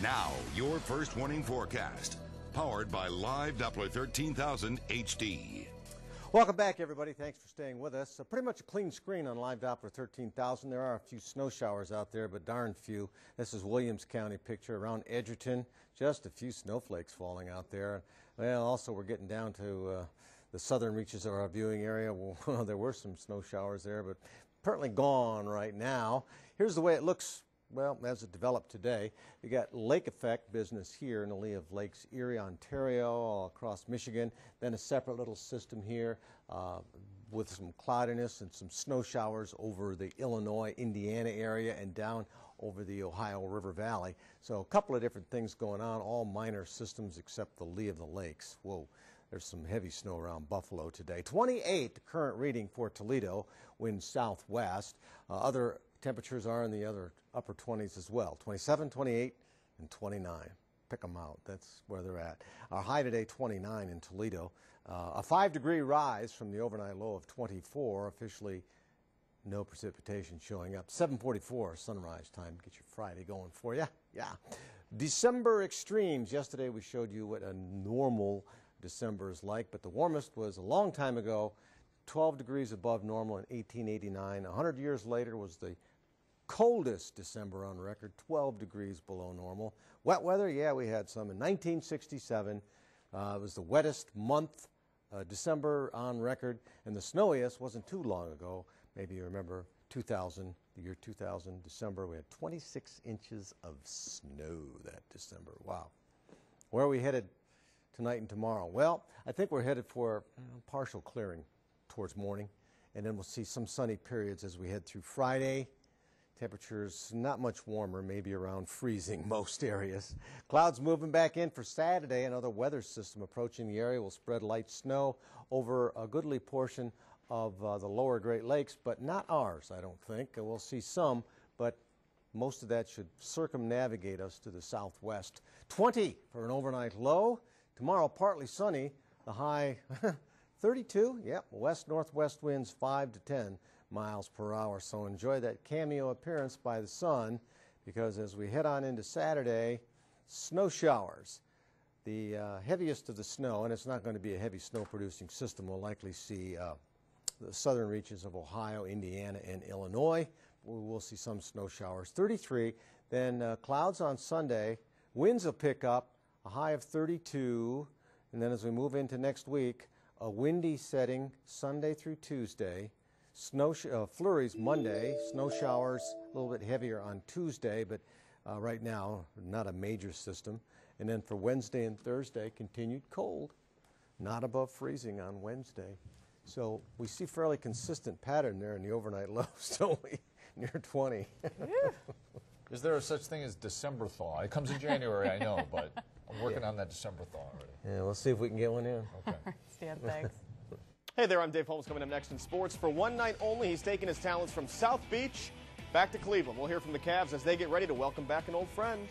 Now, your first warning forecast, powered by Live Doppler 13,000 HD. Welcome back, everybody. Thanks for staying with us. Pretty much a clean screen on Live Doppler 13,000. There are a few snow showers out there, but darn few. This is Williams County picture around Edgerton. Just a few snowflakes falling out there. Well, also we're getting down to the southern reaches of our viewing area. Well, there were some snow showers there, but apparently gone right now. Here's the way it looks. Well, as it developed today, you got lake effect business here in the lee of Lakes Erie, Ontario, all across Michigan. Then a separate little system here with some cloudiness and some snow showers over the Illinois, Indiana area and down over the Ohio River Valley. So a couple of different things going on, all minor systems except the lee of the lakes. Whoa. There's some heavy snow around Buffalo today. 28, the current reading for Toledo, wind southwest. Other temperatures are in the other upper 20s as well, 27, 28, and 29. Pick them out. That's where they're at. Our high today, 29 in Toledo. A 5-degree rise from the overnight low of 24. Officially, no precipitation showing up. 7:44 sunrise time. Get your Friday going for you. Yeah. December extremes. Yesterday we showed you what a normal December is like, but the warmest was a long time ago, 12 degrees above normal in 1889. 100 years later was the coldest December on record, 12 degrees below normal. Wet weather, yeah, we had some. In 1967, it was the wettest month, December on record, and the snowiest wasn't too long ago. Maybe you remember 2000, the year 2000, December, we had 26 inches of snow that December. Wow. Where are we headed tonight and tomorrow? Well, I think we're headed for partial clearing towards morning, and then we'll see some sunny periods as we head through Friday. Temperatures not much warmer, maybe around freezing most areas. Clouds moving back in for Saturday. Another weather system approaching the area will spread light snow over a goodly portion of the lower Great Lakes, but not ours, I don't think. We'll see some, but most of that should circumnavigate us to the southwest. 20 for an overnight low. Tomorrow, partly sunny. The high 32, yep, west-northwest winds 5 to 10 miles per hour. So enjoy that cameo appearance by the sun, because as we head on into Saturday, snow showers. The heaviest of the snow, and it's not going to be a heavy snow-producing system, we'll likely see the southern reaches of Ohio, Indiana, and Illinois. We will see some snow showers. 33, then clouds on Sunday. Winds will pick up, a high of 32, and then as we move into next week, a windy setting Sunday through Tuesday. Snow flurries Monday, snow showers a little bit heavier on Tuesday, but right now not a major system. And then for Wednesday and Thursday, continued cold, not above freezing on Wednesday. So we see fairly consistent pattern there in the overnight lows, don't we? Near 20. Is there such thing as December thaw? It comes in January, I know, but I'm working on that December thaw already. Yeah, let's see if we can get one in. Okay. Stan, thanks. Hey there, I'm Dave Holmes. Coming up next in sports. For one night only, he's taking his talents from South Beach back to Cleveland. We'll hear from the Cavs as they get ready to welcome back an old friend.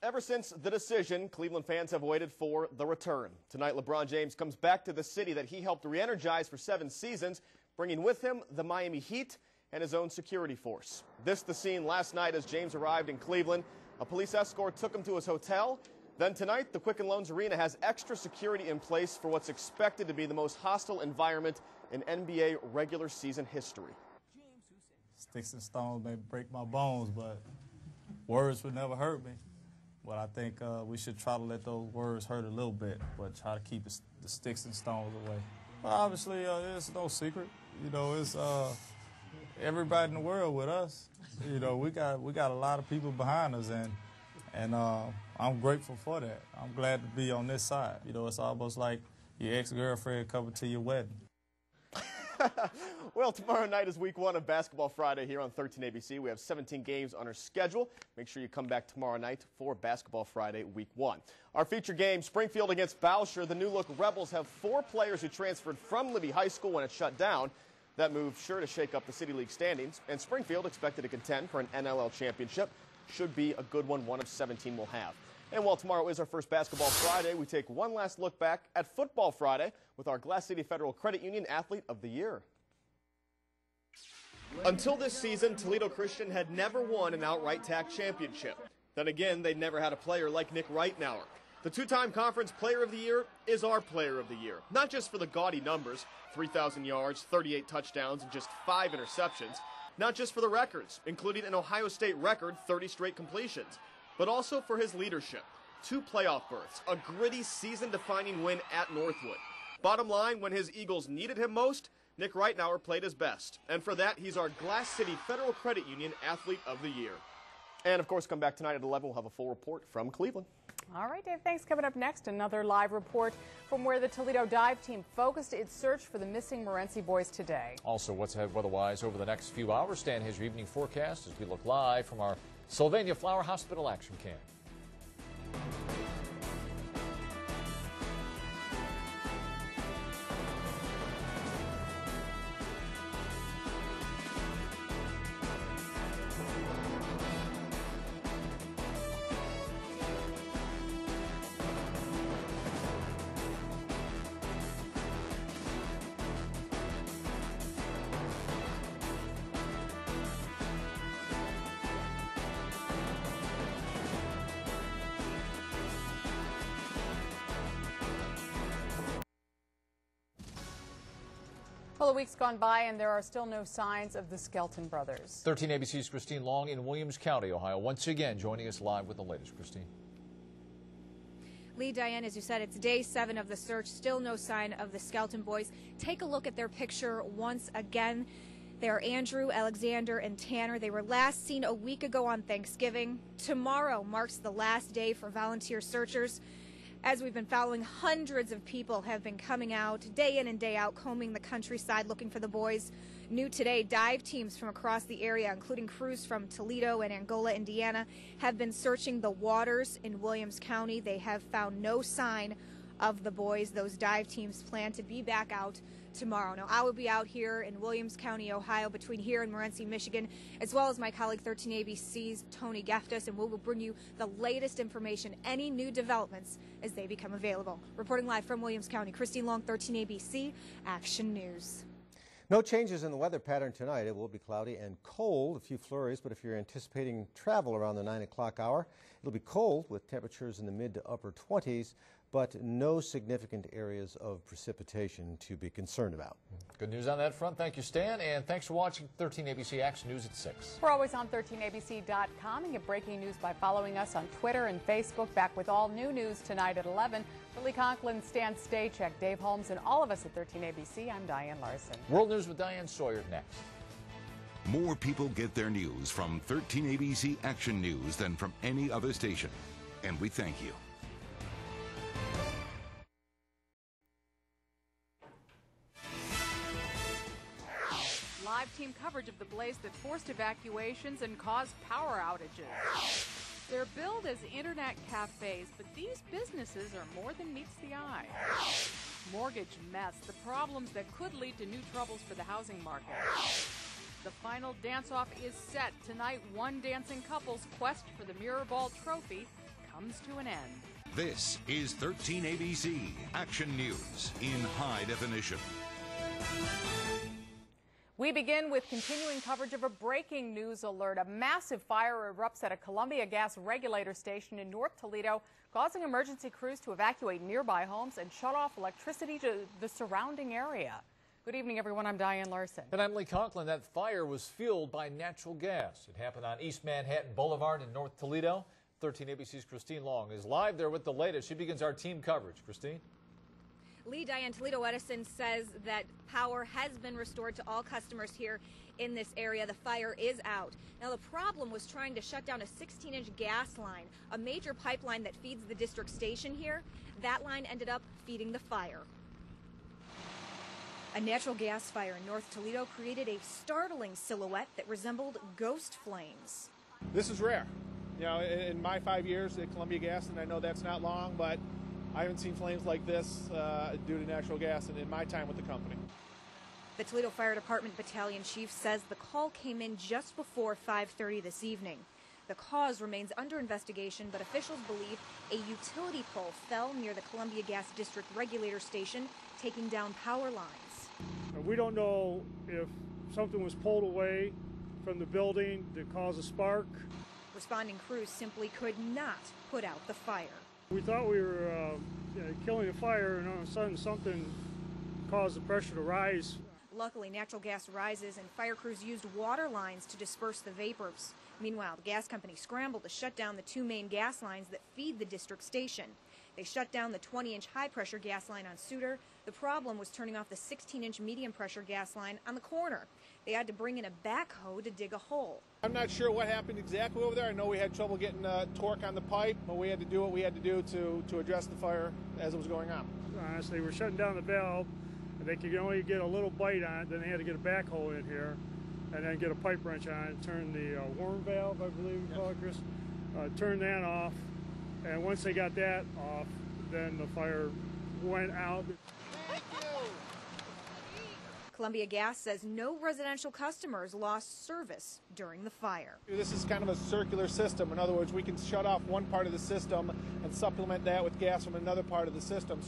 Ever since the decision, Cleveland fans have waited for the return. Tonight, LeBron James comes back to the city that he helped re-energize for 7 seasons, bringing with him the Miami Heat and his own security force. This the scene last night as James arrived in Cleveland. A police escort took him to his hotel. Then tonight, the Quicken Loans Arena has extra security in place for what's expected to be the most hostile environment in NBA regular season history. Sticks and stones may break my bones, but words would never hurt me. But I think we should try to let those words hurt a little bit, but try to keep the sticks and stones away. Well, obviously, it's no secret. You know, it's everybody in the world with us. You know, we got a lot of people behind us, and I'm grateful for that. I'm glad to be on this side. You know, it's almost like your ex-girlfriend coming to your wedding. Well, tomorrow night is week 1 of Basketball Friday here on 13 ABC. We have 17 games on our schedule. Make sure you come back tomorrow night for Basketball Friday week 1. Our feature game, Springfield against Bowsher. The new-look Rebels have 4 players who transferred from Libby High School when it shut down. That move sure to shake up the City League standings. And Springfield expected to contend for an NLL championship. Should be a good one of 17 we'll have. And while tomorrow is our first Basketball Friday, we take one last look back at Football Friday with our Glass City Federal Credit Union Athlete of the Year. Until this season, Toledo Christian had never won an outright TAC championship. Then again, they'd never had a player like Nick Reitnauer. The two-time conference player of the year is our player of the year, not just for the gaudy numbers, 3,000 yards, 38 touchdowns, and just 5 interceptions, not just for the records, including an Ohio State record, 30 straight completions, but also for his leadership. 2 playoff berths, a gritty season-defining win at Northwood. Bottom line, when his Eagles needed him most, Nick Reitnauer played his best. And for that, he's our Glass City Federal Credit Union Athlete of the Year. And, of course, come back tonight at 11. We'll have a full report from Cleveland. All right, Dave, thanks. Coming up next, another live report from where the Toledo dive team focused its search for the missing Morenci boys today. Also, what's ahead weather-wise over the next few hours. Stan has your evening forecast as we look live from our Sylvania Flower Hospital action camp. Well, a week's gone by and there are still no signs of the Skelton brothers. 13 ABC's Christine Long in Williams County, Ohio, once again joining us live with the latest. Christine. Lee, Diane, as you said, it's day 7 of the search. Still no sign of the Skelton boys. Take a look at their picture once again. They are Andrew, Alexander, and Tanner. They were last seen a week ago on Thanksgiving. Tomorrow marks the last day for volunteer searchers. As we've been following, hundreds of people have been coming out day in and day out, combing the countryside looking for the boys. New today, dive teams from across the area, including crews from Toledo and Angola, Indiana, have been searching the waters in Williams County. They have found no sign of the boys. Those dive teams plan to be back out tomorrow. Now, I will be out here in Williams County, Ohio, between here and Morenci, Michigan, as well as my colleague 13 ABC's Tony Geftis, and we will bring you the latest information, any new developments as they become available. Reporting live from Williams County, Christine Long, 13 ABC Action News. No changes in the weather pattern tonight. It will be cloudy and cold, a few flurries, but if you're anticipating travel around the 9 o'clock hour, it'll be cold with temperatures in the mid to upper 20s, but no significant areas of precipitation to be concerned about. Good news on that front. Thank you, Stan, and thanks for watching 13 ABC Action News at 6. We're always on 13abc.com and get breaking news by following us on Twitter and Facebook. Back with all new news tonight at 11. For Lee Conklin, Stan Stachek, Dave Holmes, and all of us at 13 ABC, I'm Diane Larson. World News with Diane Sawyer next. More people get their news from 13 ABC Action News than from any other station. And we thank you. Live team coverage of the blaze that forced evacuations and caused power outages. They're billed as internet cafes, but these businesses are more than meets the eye. Mortgage mess, the problems that could lead to new troubles for the housing market. The final dance-off is set. Tonight, one dancing couple's quest for the Mirrorball Trophy comes to an end. This is 13 ABC Action News in high definition. We begin with continuing coverage of a breaking news alert. A massive fire erupts at a Columbia Gas regulator station in North Toledo, causing emergency crews to evacuate nearby homes and shut off electricity to the surrounding area. Good evening, everyone. I'm Diane Larson. And I'm Lee Conklin. That fire was fueled by natural gas. It happened on East Manhattan Boulevard in North Toledo. 13 ABC's Christine Long is live there with the latest. She begins our team coverage. Christine? Lee, Diane, Toledo Edison says that power has been restored to all customers here in this area. The fire is out. Now, the problem was trying to shut down a 16-inch gas line, a major pipeline that feeds the district station here. That line ended up feeding the fire. A natural gas fire in North Toledo created a startling silhouette that resembled ghost flames. This is rare. You know, in my 5 years at Columbia Gas, and I know that's not long, but I haven't seen flames like this due to natural gas in my time with the company. The Toledo Fire Department Battalion Chief says the call came in just before 5:30 this evening. The cause remains under investigation, but officials believe a utility pole fell near the Columbia Gas District regulator station, taking down power lines. We don't know if something was pulled away from the building that caused a spark. Responding crews simply could not put out the fire. We thought we were killing a fire, and all of a sudden something caused the pressure to rise. Luckily, natural gas rises and fire crews used water lines to disperse the vapors. Meanwhile, the gas company scrambled to shut down the two main gas lines that feed the district station. They shut down the 20-inch high-pressure gas line on Suter. The problem was turning off the 16-inch medium-pressure gas line on the corner. They had to bring in a backhoe to dig a hole. I'm not sure what happened exactly over there. I know we had trouble getting torque on the pipe, but we had to do what we had to do to address the fire as it was going on. Honestly, we're shutting down the valve, and they could only get a little bite on it. Then they had to get a backhoe in here, and then get a pipe wrench on it, turn the worm valve, I believe you call it, Chris, turn that off. And once they got that off, then the fire went out. Thank you. Columbia Gas says no residential customers lost service during the fire. This is kind of a circular system. In other words, we can shut off one part of the system and supplement that with gas from another part of the system.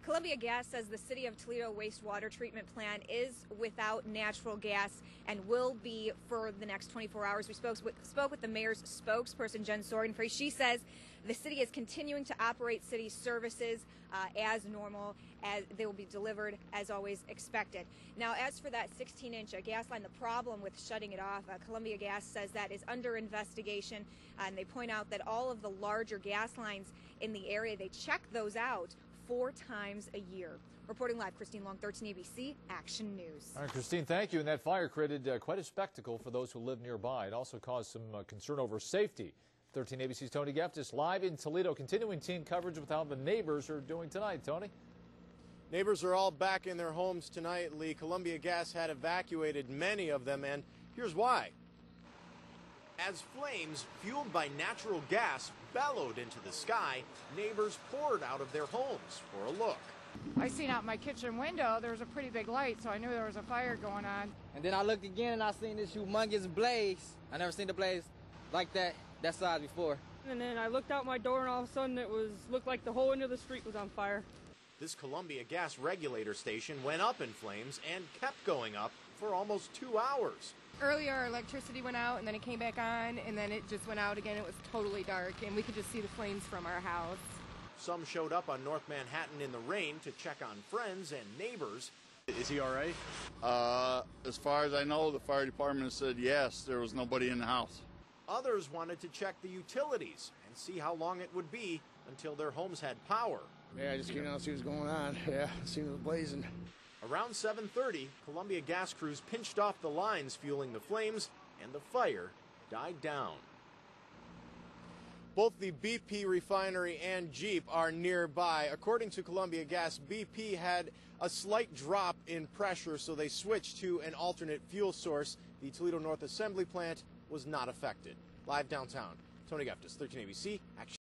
Columbia Gas says the City of Toledo wastewater treatment plant is without natural gas and will be for the next 24 hours. We spoke with the mayor's spokesperson, Jen Sorgenfrey. She says the city is continuing to operate city services as normal, as they will be delivered as always expected. Now, as for that 16-inch gas line, the problem with shutting it off, Columbia Gas says that is under investigation, and they point out that all of the larger gas lines in the area, they check those out 4 times a year. Reporting live, Christine Long, 13 ABC Action News. All right, Christine, thank you. And that fire created quite a spectacle for those who live nearby. It also caused some concern over safety. 13 ABC's Tony Geftis live in Toledo, continuing team coverage with how the neighbors are doing tonight. Tony? Neighbors are all back in their homes tonight, Lee. Columbia Gas had evacuated many of them, and here's why. As flames fueled by natural gas bellowed into the sky, neighbors poured out of their homes for a look. I seen out my kitchen window, there was a pretty big light, so I knew there was a fire going on. And then I looked again and I seen this humongous blaze. I never seen the blaze like that size before. And then I looked out my door and all of a sudden looked like the whole end of the street was on fire. This Columbia Gas regulator station went up in flames and kept going up for almost 2 hours. Earlier, our electricity went out, and then it came back on, and then it just went out again. It was totally dark, and we could just see the flames from our house. Some showed up on North Manhattan in the rain to check on friends and neighbors. Is he all right? As far as I know, the fire department said yes, there was nobody in the house. Others wanted to check the utilities and see how long it would be until their homes had power. Yeah, I just came down to see what's going on. Yeah, seen it was blazing. Around 7:30, Columbia Gas crews pinched off the lines fueling the flames, and the fire died down. Both the BP refinery and Jeep are nearby. According to Columbia Gas, BP had a slight drop in pressure, so they switched to an alternate fuel source. The Toledo North Assembly Plant was not affected. Live downtown, Tony Geftis, 13 ABC Action.